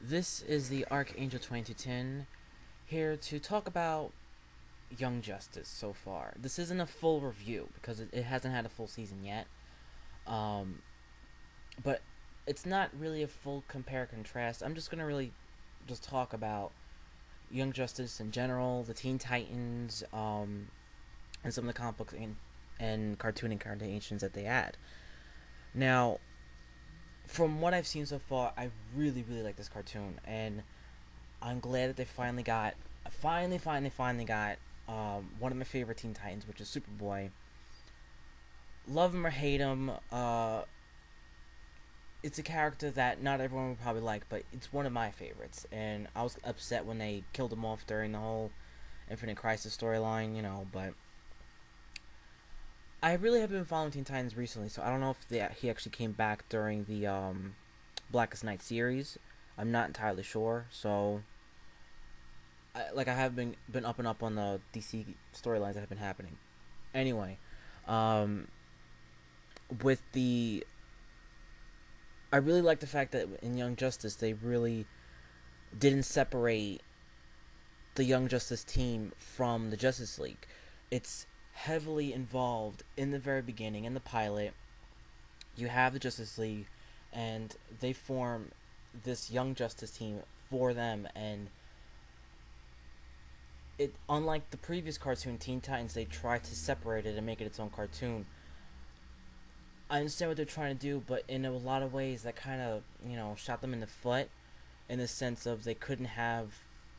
This is the Archangel 2210 here to talk about Young Justice so far. This isn't a full review because it hasn't had a full season yet. Um, but it's not really a full compare contrast. I'm just gonna really just talk about Young Justice in general, the Teen Titans, and some of the comic books and cartoon incarnations that they had. Now, from what I've seen so far, I really like this cartoon, and I'm glad that they finally got one of my favorite Teen Titans, which is Superboy. Love him or hate him, it's a character that not everyone would probably like, but it's one of my favorites. And I was upset when they killed him off during the whole Infinite Crisis storyline, but I really have been following Teen Titans recently, so I don't know if he actually came back during the Blackest Night series. I'm not entirely sure, so I have been up and up on the DC storylines that have been happening. Anyway, um, with the I really like the fact that in Young Justice they really didn't separate the Young Justice team from the Justice League. It's heavily involved in the very beginning in the pilot. You have the Justice League, and they form this Young Justice team for them, and it unlike the previous cartoon Teen Titans, they tried to separate it and make it its own cartoon. I understand what they're trying to do, but in a lot of ways that kind of shot them in the foot, in the sense of they couldn't have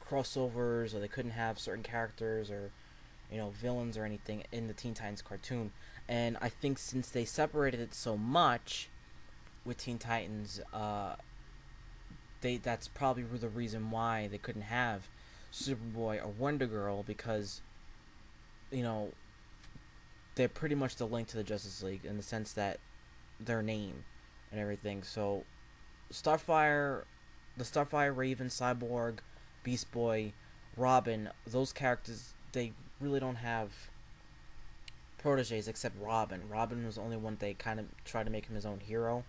crossovers, or they couldn't have certain characters or villains or anything in the Teen Titans cartoon. And I think since they separated it so much with Teen Titans, that's probably the reason why they couldn't have Superboy or Wonder Girl, because you know they're pretty much the link to the Justice League in the sense that their name and everything. So Starfire, the Starfire, Raven, Cyborg, Beast Boy, Robin, those characters, they really don't have proteges except Robin. Robin was the only one they kind of tried to make him his own hero.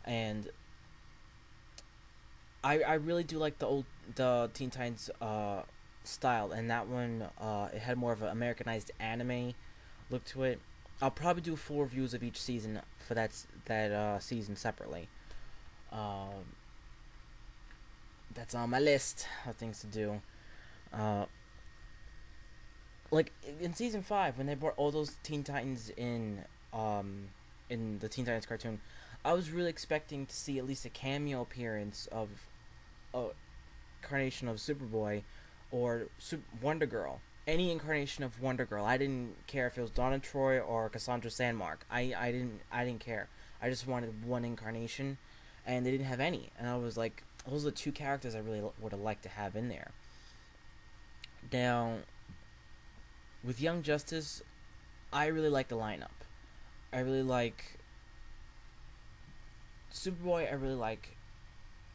And I really do like the Teen Titans style, and that one it had more of an Americanized anime look to it. I'll probably do full reviews of each season for that season separately. Um, that's on my list of things to do. Uh, like in season 5, when they brought all those Teen Titans in the Teen Titans cartoon, I was really expecting to see at least a cameo appearance of a incarnation of Superboy or Wonder Girl. Any incarnation of Wonder Girl. I didn't care if it was Donna Troy or Cassandra Sandmark. I didn't care. I just wanted one incarnation, and they didn't have any. And I was like, those are the two characters I really would have liked to have in there. Now, with Young Justice, I really like the lineup. I really like Superboy. I really like,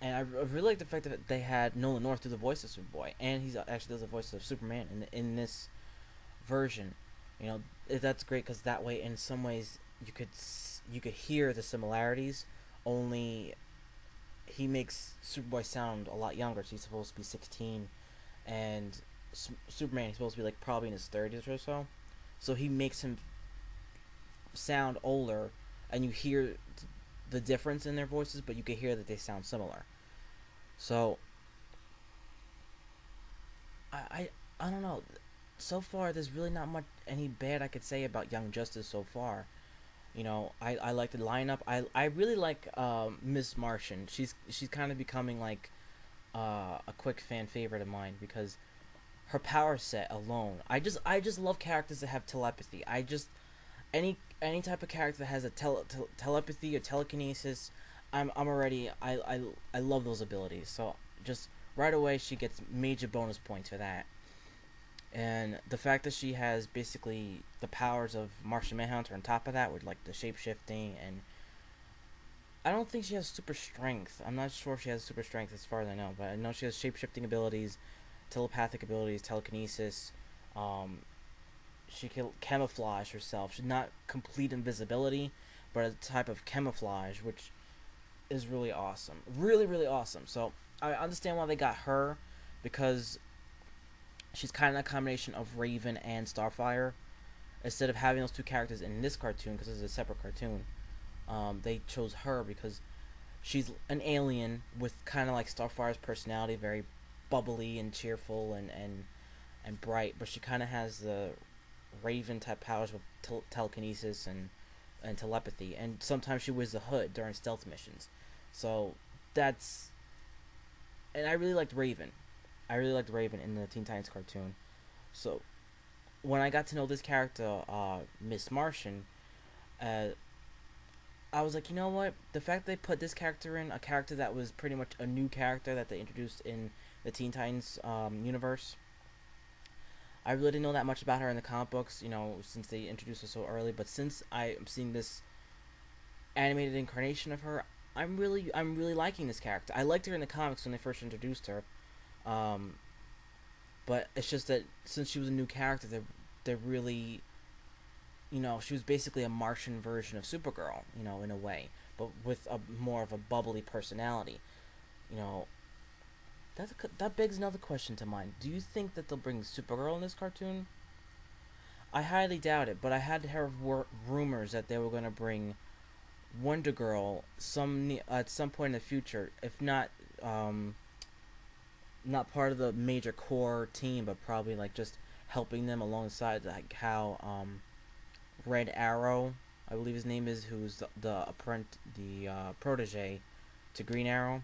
and I really like the fact that they had Nolan North do the voice of Superboy, and he's actually does the voice of Superman in this version. That's great because that way, in some ways, you could hear the similarities. Only he makes Superboy sound a lot younger. So he's supposed to be 16, and Superman he's supposed to be like probably in his 30s or so. So he makes him sound older, and you hear the difference in their voices, but you can hear that they sound similar. So I don't know. So far, there's really not much any bad I could say about Young Justice so far. I like the lineup. I really like Miss Martian. She's kind of becoming like a quick fan favorite of mine because her power set alone. I just love characters that have telepathy. Any type of character that has a telepathy or telekinesis, I'm already I love those abilities. So just right away she gets major bonus points for that. And the fact that she has basically the powers of Martian Manhunter on top of that, with like the shape shifting, and I don't think she has super strength. I'm not sure if she has super strength as far as I know, but I know she has shape shifting abilities, telepathic abilities, telekinesis. Um, she can camouflage herself. She's not complete invisibility, but a type of camouflage, which is really awesome. Really, really awesome. So I understand why they got her, because she's kind of a combination of Raven and Starfire. Instead of having those two characters in this cartoon, because it's a separate cartoon, they chose her because she's an alien with kind of like Starfire's personality, very bubbly and cheerful and bright, but she kind of has the Raven type powers with telekinesis and telepathy, and sometimes she wears the hood during stealth missions. So that's, and I really liked Raven. I really liked Raven in the Teen Titans cartoon. So when I got to know this character, Miss Martian, uh, I was like, you know what? The fact they put this character in, a character that was pretty much a new character that they introduced in the Teen Titans universe. I really didn't know that much about her in the comic books, since they introduced her so early. But since I am seeing this animated incarnation of her, I'm really liking this character. I liked her in the comics when they first introduced her, um, but it's just that since she was a new character, they're really, she was basically a Martian version of Supergirl, in a way, but with a more of a bubbly personality. You know, that begs another question to mind. Do you think that they'll bring Supergirl in this cartoon? I highly doubt it, but I had heard rumors that they were going to bring Wonder Girl at some point in the future, if not not part of the major core team, but probably like just helping them alongside, like how Red Arrow, I believe his name is, who's the protege to Green Arrow.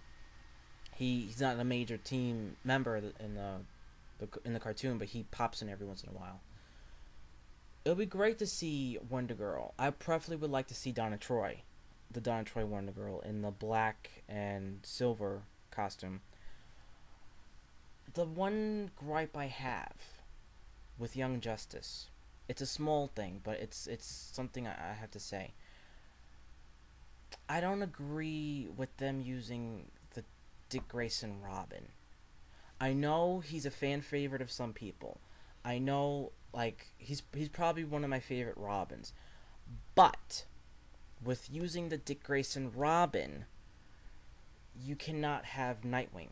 He's not a major team member in the cartoon, but he pops in every once in a while. It would be great to see Wonder Girl. I preferably would like to see Donna Troy, the Donna Troy Wonder Girl, in the black and silver costume. The one gripe I have with Young Justice, it's a small thing, but it's something I have to say. I don't agree with them using the Dick Grayson Robin. I know he's a fan favorite of some people. I know, like, he's probably one of my favorite Robins. But with using the Dick Grayson Robin, you cannot have Nightwing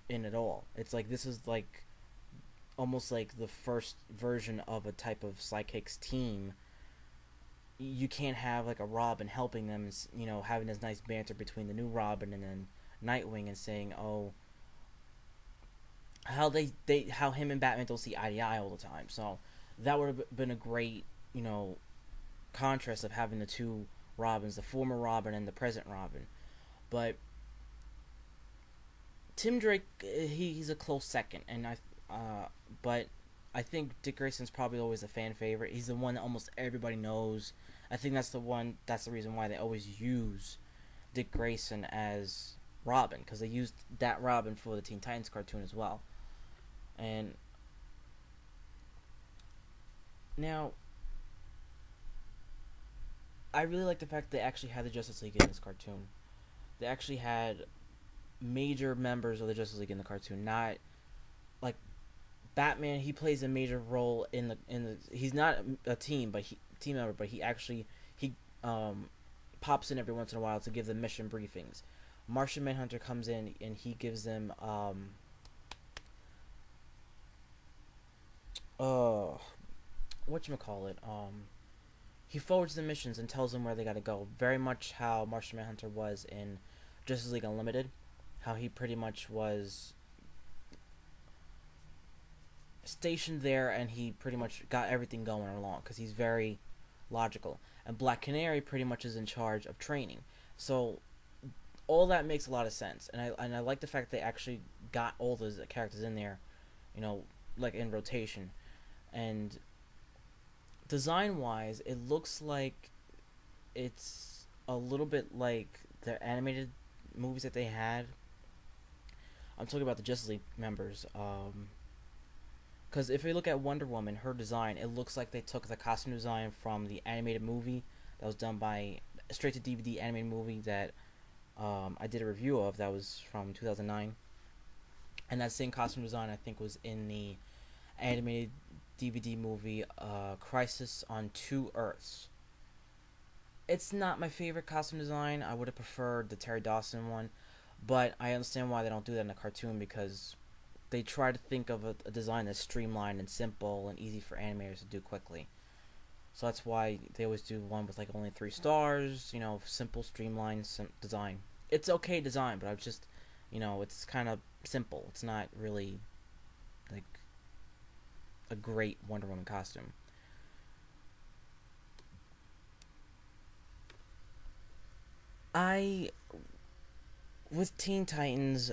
in it all. It's like this is like almost like the first version of a type of psychics team. You can't have like a Robin helping them, having this nice banter between the new Robin and then Nightwing, and saying, "Oh, how him and Batman don't see eye to eye all the time." So that would have been a great, contrast of having the two Robins, the former Robin and the present Robin. But Tim Drake, he's a close second, and but I think Dick Grayson's probably always a fan favorite. He's the one that almost everybody knows. I think that's the one. That's the reason why they always use Dick Grayson as Robin, because they used that Robin for the Teen Titans cartoon as well. And now, I really like the fact they actually had the Justice League in this cartoon. They actually had major members of the Justice League in the cartoon, not like Batman. He plays a major role in the. He's not a team member, but he pops in every once in a while to give them mission briefings. Martian Manhunter comes in and he gives them whatchamacallit, he forwards the missions and tells them where they gotta go. Very much how Martian Manhunter was in Justice League Unlimited. How he pretty much was stationed there and he pretty much got everything going along because he's very logical. And Black Canary pretty much is in charge of training. So all that makes a lot of sense, and I like the fact they actually got all those characters in there, like in rotation. And design wise, it looks like it's a little bit like the animated movies that they had. I'm talking about the Justice League members. Because if we look at Wonder Woman, her design, it looks like they took the costume design from the animated movie that was done by straight to DVD animated movie that I did a review of. That was from 2009, and that same costume design I think was in the animated DVD movie Crisis on Two Earths. It's not my favorite costume design. I would have preferred the Terry Dawson one, But I understand why they don't do that in a cartoon, because they try to think of a design that's streamlined and simple and easy for animators to do quickly. So that's why they always do one with like only 3 stars. Simple, streamlined design. It's okay design, but I'm just, it's kind of simple. It's not really like a great Wonder Woman costume. I with Teen Titans,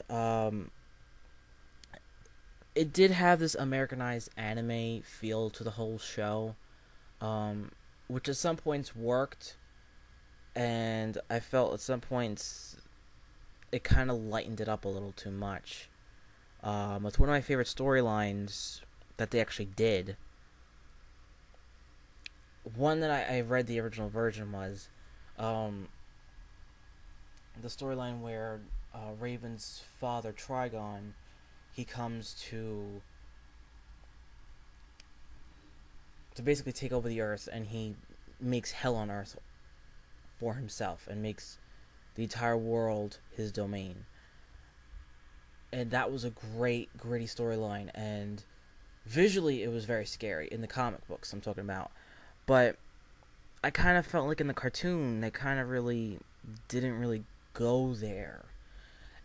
it did have this Americanized anime feel to the whole show, um, which at some points worked, and I felt at some points it kind of lightened it up a little too much. It's one of my favorite storylines that they actually did. One that I read the original version was um, the storyline where Raven's father Trigon, he comes to basically take over the Earth, and he makes hell on Earth for himself and makes the entire world his domain. And that was a great, gritty storyline, and visually it was very scary in the comic books I'm talking about. But I kind of felt like in the cartoon they kind of really didn't really go there.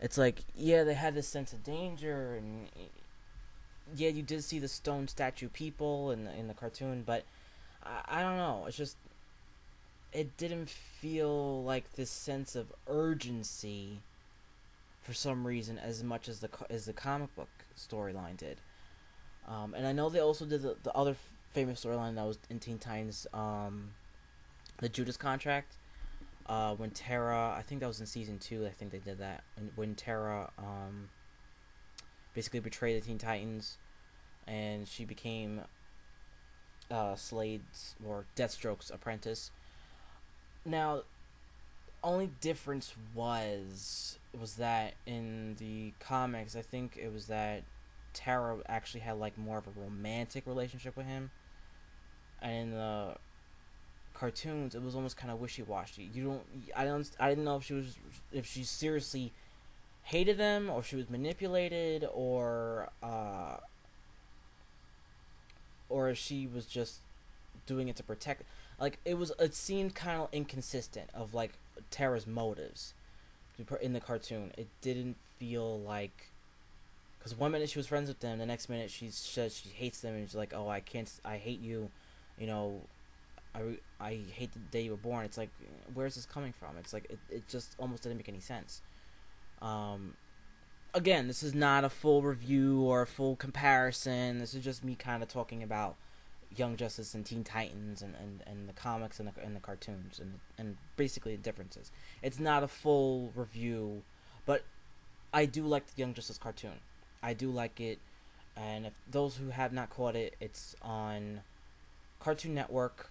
It's like, yeah, they had this sense of danger, and yeah, you did see the stone statue people in the cartoon, but I don't know. It's just it didn't feel like this sense of urgency for some reason as much as the comic book storyline did. And I know they also did the other famous storyline that was in Teen Titans, the Judas Contract. When Terra, I think that was in season 2. I think they did that when Terra basically betrayed the Teen Titans, and she became Slade's or Deathstroke's apprentice. Now, only difference was that in the comics, I think it was that Tara actually had like more of a romantic relationship with him, and in the cartoons, it was almost kind of wishy-washy. I didn't know if she seriously hated them, or she was manipulated, or if she was just doing it to protect. Like it seemed kind of inconsistent of like Tara's motives in the cartoon. It didn't feel like, because one minute she was friends with them, the next minute she says she hates them, and she's like, "Oh, I hate you," you know. I hate the day you were born. It's like, where's this coming from? It's like it just almost didn't make any sense. Um, Again, this is not a full review or a full comparison. This is just me kind of talking about Young Justice and Teen Titans and the comics and the cartoons and basically the differences. It's not a full review, but I do like the Young Justice cartoon. I do like it, and if those who have not caught it, it's on Cartoon Network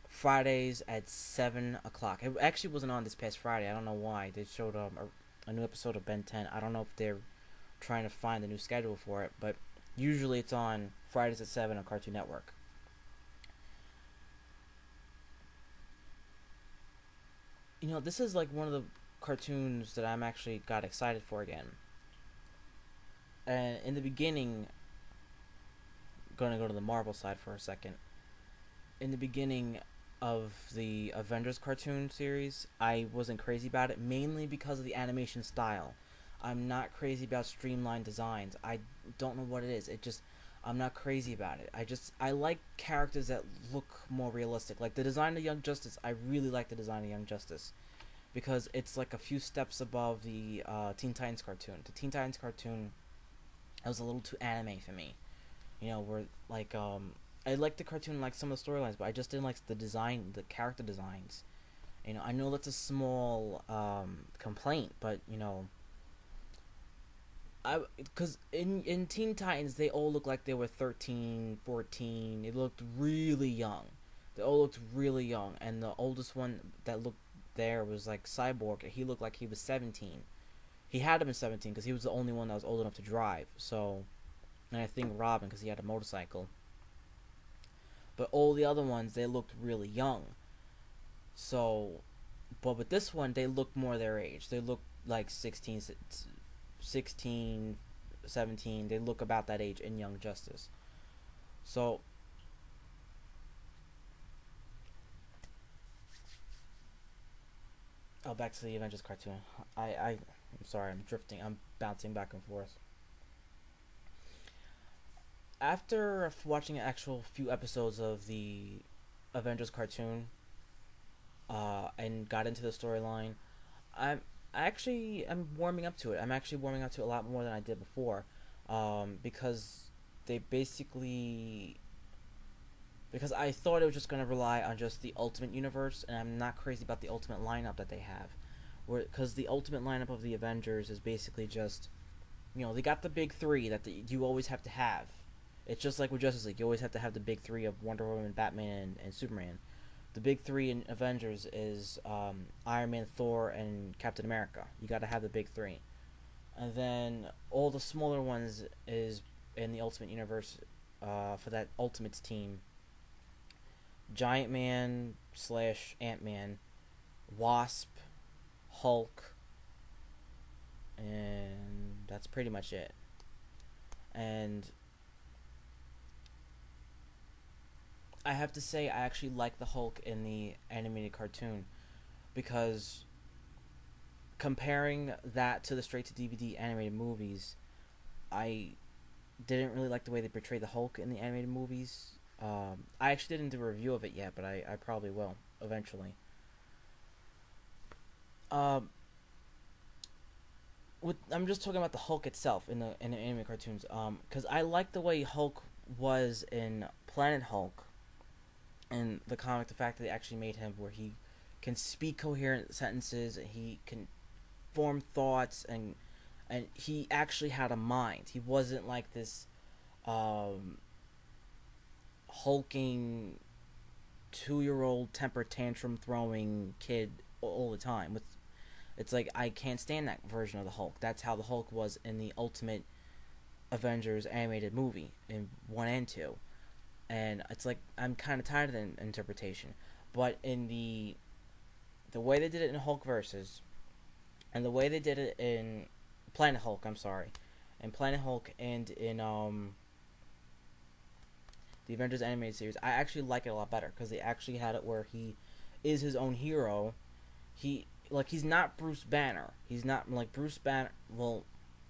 Fridays at 7 o'clock. It actually wasn't on this past Friday. I don't know why. They showed a new episode of Ben 10. I don't know if they're trying to find the new schedule for it, but usually it's on Fridays at 7 on Cartoon Network. This is like one of the cartoons that I'm actually got excited for again. And in the beginning, going to go to the Marvel side for a second. In the beginning of the Avengers cartoon series, I wasn't crazy about it, mainly because of the animation style. I'm not crazy about streamlined designs. I don't know what it is. I'm not crazy about it. I like characters that look more realistic. Like the design of Young Justice, I really like the design of Young Justice, because it's like a few steps above the Teen Titans cartoon. The Teen Titans cartoon, it was a little too anime for me. Where like I liked the cartoon, like some of the storylines, but I just didn't like the character designs. I know that's a small complaint, but because in Teen Titans they all looked like they were 13, 14. They looked really young. They all looked really young, and the oldest one that looked there was like Cyborg. He looked like he was 17. He had to been 17 because he was the only one that was old enough to drive. So, and I think Robin, because he had a motorcycle. But all the other ones, they looked really young. So, but with this one, they looked more their age. They looked like 16, 17. They look about that age in Young Justice. So, oh, back to the Avengers cartoon. I'm sorry, I'm drifting. I'm bouncing back and forth. After watching an actual few episodes of the Avengers cartoon, and got into the storyline, I'm I'm warming up to it. I'm actually warming up to it a lot more than I did before, because they basically because I thought it was just gonna rely on just the Ultimate Universe, and I'm not crazy about the Ultimate lineup that they have, where because the Ultimate lineup of the Avengers is basically just, they got the big three that you always have to have. It's just like with Justice League, you always have to have the big three of Wonder Woman, Batman, and Superman. The big three in Avengers is Iron Man, Thor, and Captain America. You got to have the big three, and then all the smaller ones is in the Ultimate Universe, for that Ultimates team. Giant Man slash Ant Man, Wasp, Hulk, and that's pretty much it. And I have to say, I actually like the Hulk in the animated cartoon, because comparing that to the straight to DVD animated movies, I didn't really like the way they portrayed the Hulk in the animated movies. I actually didn't do a review of it yet, but I probably will eventually. Um, I'm just talking about the Hulk itself in the anime cartoons. Because I like the way Hulk was in Planet Hulk, and the comic. The fact that they actually made him where he can speak coherent sentences, and he can form thoughts, and he actually had a mind. He wasn't like this um, hulking 2-year old temper tantrum throwing kid all the time. It's like I can't stand that version of the Hulk. That's how the Hulk was in the Ultimate Avengers animated movie in 1 and 2, and it's like I'm kind of tired of the interpretation. But in the way they did it in Hulk versus, and the way they did it in Planet Hulk, I'm sorry, in Planet Hulk and in the Avengers animated series, I actually like it a lot better because they actually had it where he is his own hero. He's not Bruce Banner. He's not like Bruce Banner. Well,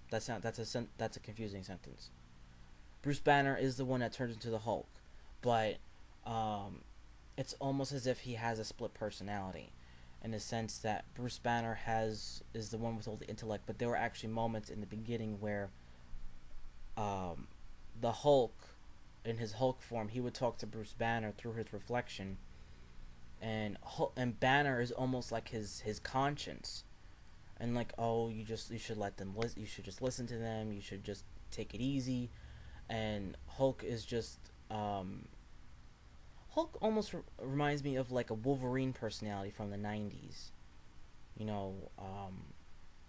that's a confusing sentence. Bruce Banner is the one that turns into the Hulk, but um, it's almost as if he has a split personality, in the sense that Bruce Banner is the one with all the intellect, but there were actually moments in the beginning where um, the Hulk, in his Hulk form, he would talk to Bruce Banner through his reflection, and Banner is almost like his conscience, and like, oh, you should let them listen, you should just listen to them, you should just take it easy, and Hulk is just Hulk almost reminds me of like a Wolverine personality from the 90s. You know,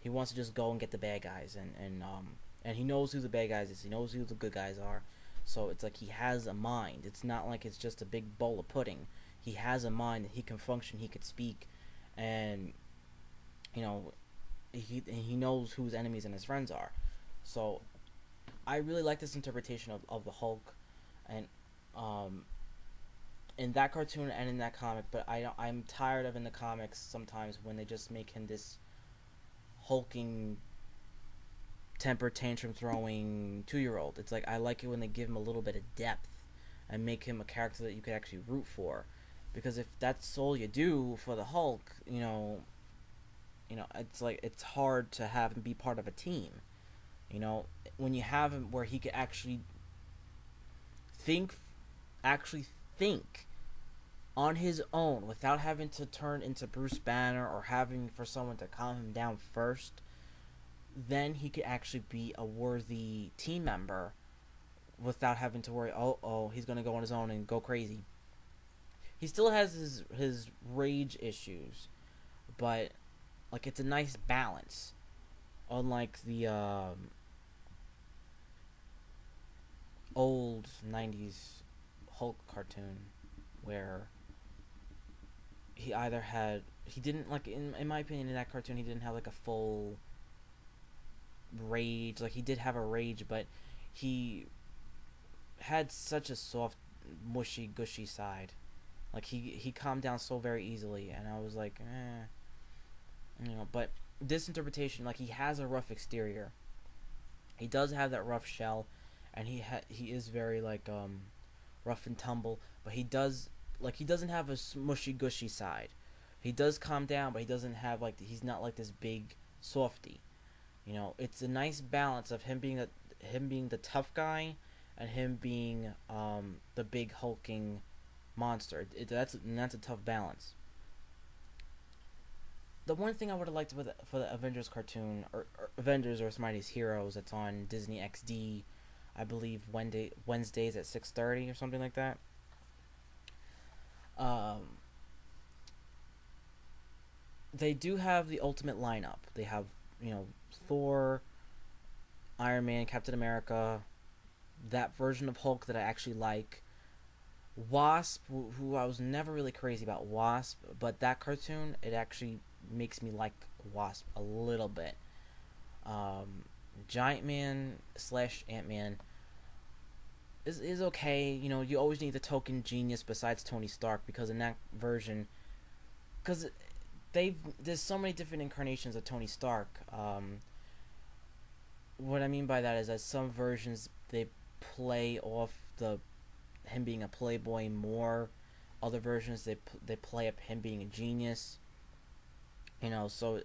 he wants to just go and get the bad guys, and he knows who the bad guys is. He knows who the good guys are. So it's like he has a mind. It's not like it's just a big bowl of pudding. He has a mind that he can function. He could speak, and you know, he knows who his enemies and his friends are. So I really like this interpretation of the Hulk, and um, in that cartoon and in that comic. But I'm tired of in the comics sometimes when they just make him this hulking, temper tantrum throwing 2-year-old. It's like I like it when they give him a little bit of depth and make him a character that you could actually root for. Because if that's all you do for the Hulk, it's like it's hard to have him be part of a team. When you have him where he could think, actually think on his own without having to turn into Bruce Banner or having for someone to calm him down first, then he could actually be a worthy team member without having to worry, oh, he's going to go on his own and go crazy. He still has his rage issues, but like it's a nice balance. Unlike the old 90s Hulk cartoon where he either had he didn't like in my opinion in that cartoon he didn't have like a full rage. Like he did have a rage, but he had such a soft, mushy, gushy side. Like he calmed down so very easily, and I was like, you know. But this interpretation, like he has a rough exterior. He does have that rough shell, and he is very like rough and tumble. But he doesn't have a mushy gushy side. He does calm down, but he doesn't have like he's not like this big softy. You know, it's a nice balance of him being the tough guy, and him being the big hulking monster. That's a tough balance. The one thing I would have liked for the Avengers cartoon, or Avengers or Mighty's Heroes, that's on Disney XD, I believe Wednesdays at 6:30 or something like that. Um, they do have the ultimate lineup. They have, you know, Thor, Iron Man, Captain America, that version of Hulk that I actually like. Wasp, who I was never really crazy about Wasp, but that cartoon, it actually makes me like Wasp a little bit. Um, Giant Man slash Ant Man is okay. You know, you always need the token genius besides Tony Stark, because in that version, because there's so many different incarnations of Tony Stark. What I mean by that is that some versions they play off the him being a playboy more. Other versions they play up him being a genius. You know, so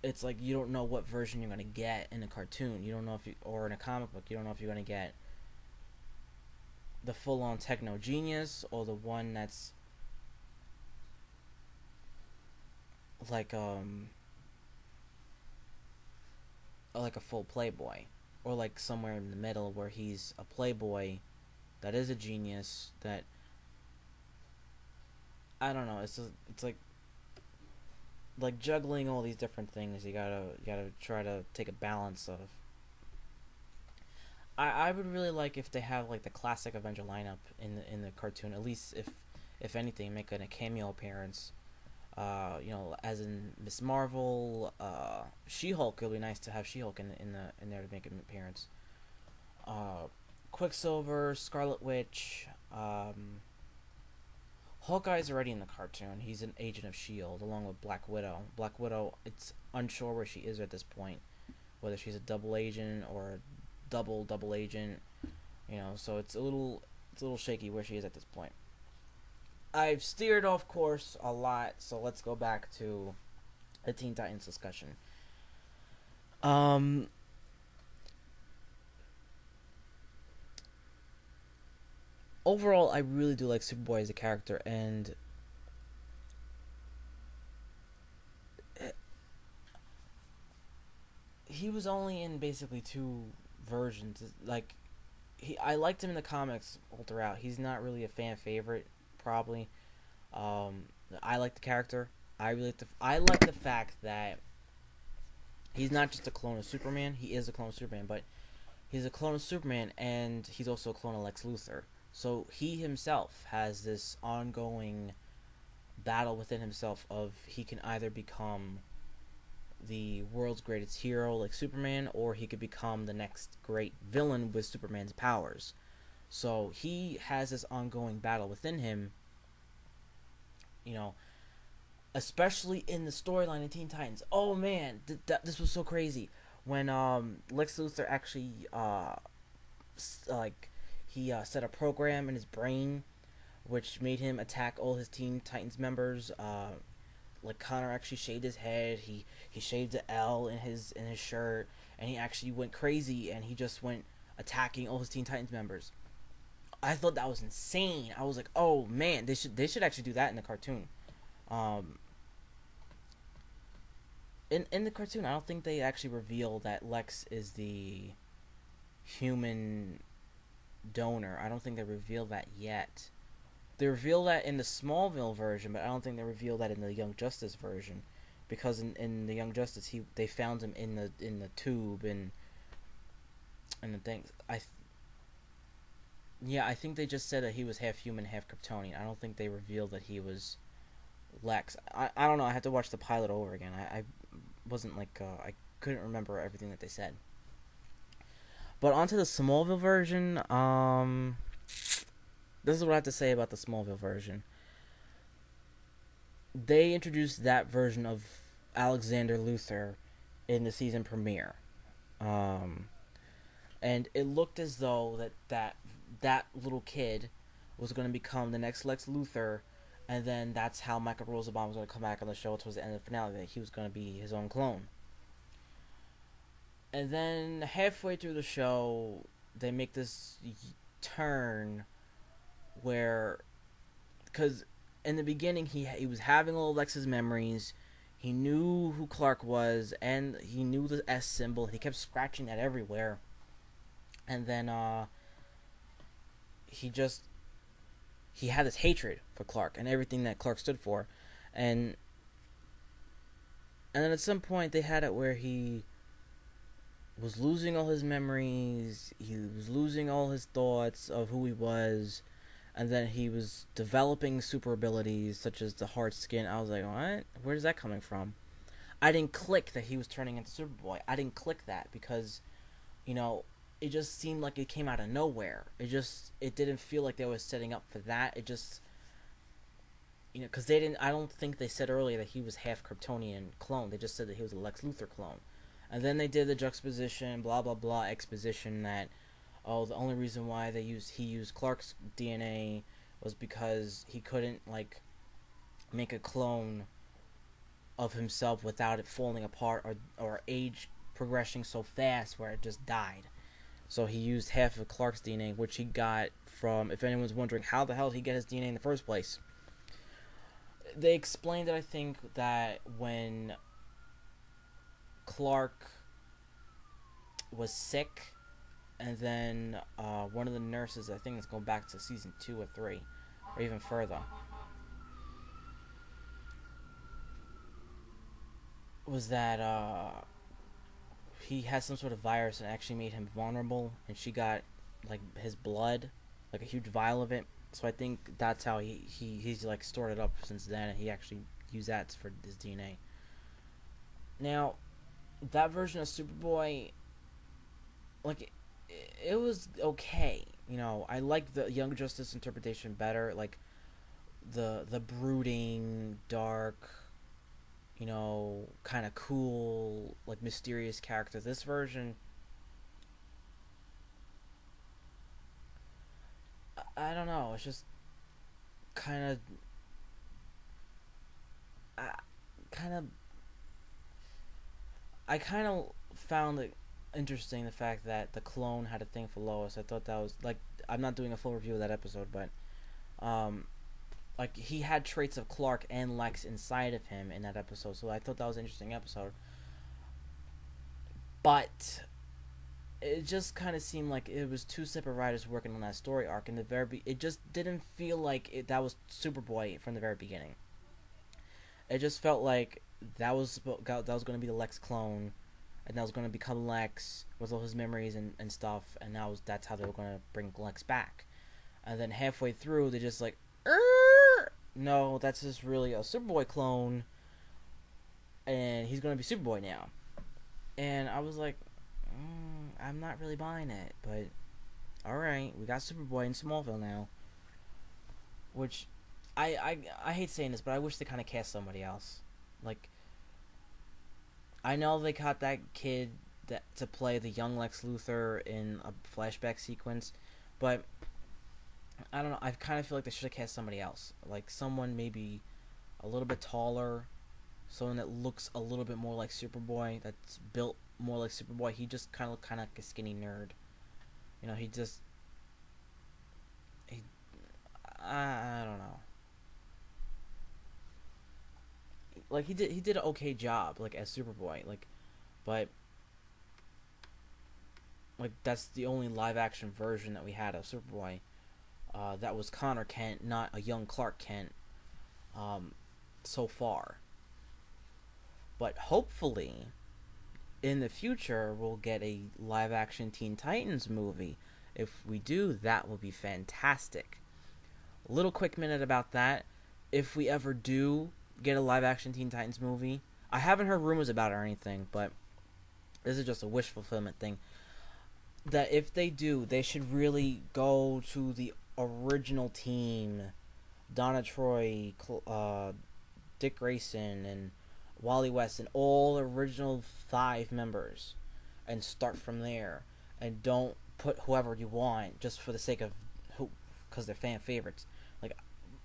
it's like you don't know what version you're gonna get in a cartoon. You don't know if you or in a comic book. You don't know if you're gonna get the full on techno genius or the one that's like like a full playboy, or like somewhere in the middle where he's a playboy that is a genius. That I don't know. It's like juggling all these different things. You gotta try to take a balance of. I would really like if they have like the classic Avenger lineup in the cartoon. At least if anything, make a cameo appearance. You know, as in Miss Marvel, She-Hulk. It would be nice to have She-Hulk in there to make an appearance. Uh, Quicksilver, Scarlet Witch, Hawkeye's already in the cartoon. He's an agent of Shield, along with Black Widow. Black Widow, it's unsure where she is at this point, whether she's a double agent or a double agent. You know, so it's a little shaky where she is at this point. I've steered off course a lot, so let's go back to the Teen Titans discussion. Um, Overall, I really do like Superboy as a character, and he was only in basically two versions. Like I liked him in the comics all throughout. He's not really a fan favorite, probably. Um, I like the character. I like the fact that he's not just a clone of Superman. He is a clone of Superman, but he's a clone of Superman, and he's also a clone of Lex Luthor. So he himself has this ongoing battle within himself of he can either become the world's greatest hero like Superman, or he could become the next great villain with Superman's powers. So he has this ongoing battle within him, you know, especially in the storyline in Teen Titans. Oh man, this was so crazy when Lex Luthor actually like he set a program in his brain which made him attack all his Teen Titans members. Like Connor actually shaved his head. He shaved the L in his shirt, and he actually went crazy and he just went attacking all his Teen Titans members. I thought that was insane. I was like, oh man, they should actually do that in the cartoon. Um, in the cartoon, I don't think they actually reveal that Lex is the human donor. I don't think they reveal that yet. They reveal that in the Smallville version, but I don't think they reveal that in the Young Justice version, because in the Young Justice they found him in the tube and the things. Yeah, I think they just said that he was half human, half Kryptonian. I don't think they revealed that he was Lex. I don't know. I had to watch the pilot over again. I wasn't like I couldn't remember everything that they said. But onto the Smallville version. This is what I have to say about the Smallville version. They introduced that version of Alexander Luthor in the season premiere. Um, and it looked as though that little kid was going to become the next Lex Luthor, and then that's how Michael Rosenbaum was going to come back on the show towards the end of the finale, that he was going to be his own clone. And then halfway through the show, they make this turn where, because in the beginning he was having all of Lex's memories, he knew who Clark was, and he knew the S symbol. He kept scratching that everywhere, and then he just he had this hatred for Clark and everything that Clark stood for, and then at some point they had it where he was losing all his memories, he was losing all his thoughts of who he was, and then he was developing super abilities such as the hard skin. I was like, what? Where's that coming from? I didn't click that he was turning into Superboy. I didn't click that because, you know, it just seemed like it came out of nowhere. It didn't feel like they were setting up for that. It just, you know, because they didn't, I don't think they said earlier that he was half Kryptonian clone. They just said that he was a Lex Luthor clone. And then they did the juxtaposition, blah, blah, blah, exposition that, oh, the only reason why he used Clark's DNA was because he couldn't, like, make a clone of himself without it falling apart or age progressing so fast where it just died. So he used half of Clark's DNA, which he got from, if anyone's wondering how the hell did he get his DNA in the first place. They explained it, I think, that when Clark was sick, and then one of the nurses, I think it's going back to season 2 or 3, or even further, was that he had some sort of virus and actually made him vulnerable, and she got like his blood, like a huge vial of it. So I think that's how he's like stored it up since then, and he actually used that for his DNA. Now, that version of Superboy, like, it was okay. You know, I like the Young Justice interpretation better. Like, the brooding, dark, you know, kind of cool, like, mysterious character. This version, I don't know. It's just kind of, I kind of, I kind of found it interesting, the fact that the clone had a thing for Lois. I thought that was like, I'm not doing a full review of that episode, but like, he had traits of Clark and Lex inside of him in that episode, so I thought that was an interesting episode. But it just kind of seemed like it was two separate writers working on that story arc in the it just didn't feel like that was Superboy from the very beginning. It just felt like that was going to be the Lex clone, and that was going to become Lex with all his memories and stuff, and that's how they were going to bring Lex back. And then halfway through, they just like, no, that's just really a Superboy clone, and he's going to be Superboy now. And I was like, I'm not really buying it, but alright, we got Superboy in Smallville now. Which, I hate saying this, but I wish they kind of cast somebody else. Like, I know they got that kid to play the young Lex Luthor in a flashback sequence, but I don't know, I kind of feel like they should have cast somebody else. Like, someone maybe a little bit taller, someone that looks a little bit more like Superboy, that's built more like Superboy. He just kind of looked kind of like a skinny nerd. You know, I don't know. Like, he did an okay job, like, as Superboy, like, but like, that's the only live action version that we had of Superboy. That was Connor Kent, not a young Clark Kent, so far. But hopefully, in the future, we'll get a live action Teen Titans movie. If we do, that will be fantastic. A little quick minute about that. If we ever do get a live action Teen Titans movie, I haven't heard rumors about it or anything, but this is just a wish fulfillment thing. That if they do, they should really go to the original team: Donna Troy, Dick Grayson, and Wally West, and all the original 5 members, and start from there. And don't put whoever you want just for the sake of who, because they're fan favorites. Like,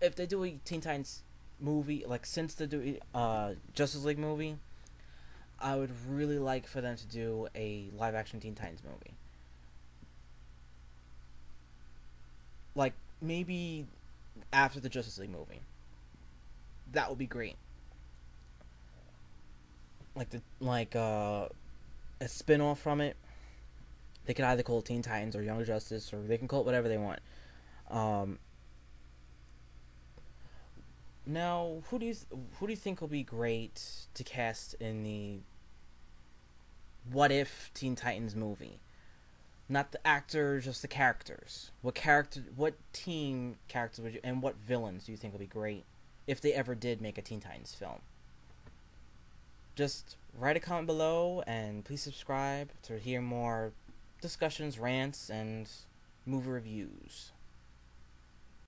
if they do a Teen Titans movie, like since they do Justice League movie, I would really like for them to do a live action Teen Titans movie. Like, maybe after the Justice League movie. That would be great. A spin off from it. They could either call it Teen Titans or Young Justice, or they can call it whatever they want. Um, Now, who do you think will be great to cast in the What If Teen Titans movie? Not the actors, just the characters. What team characters would you, and what villains do you think would be great if they ever did make a Teen Titans film? Just write a comment below, and please subscribe to hear more discussions, rants, and movie reviews.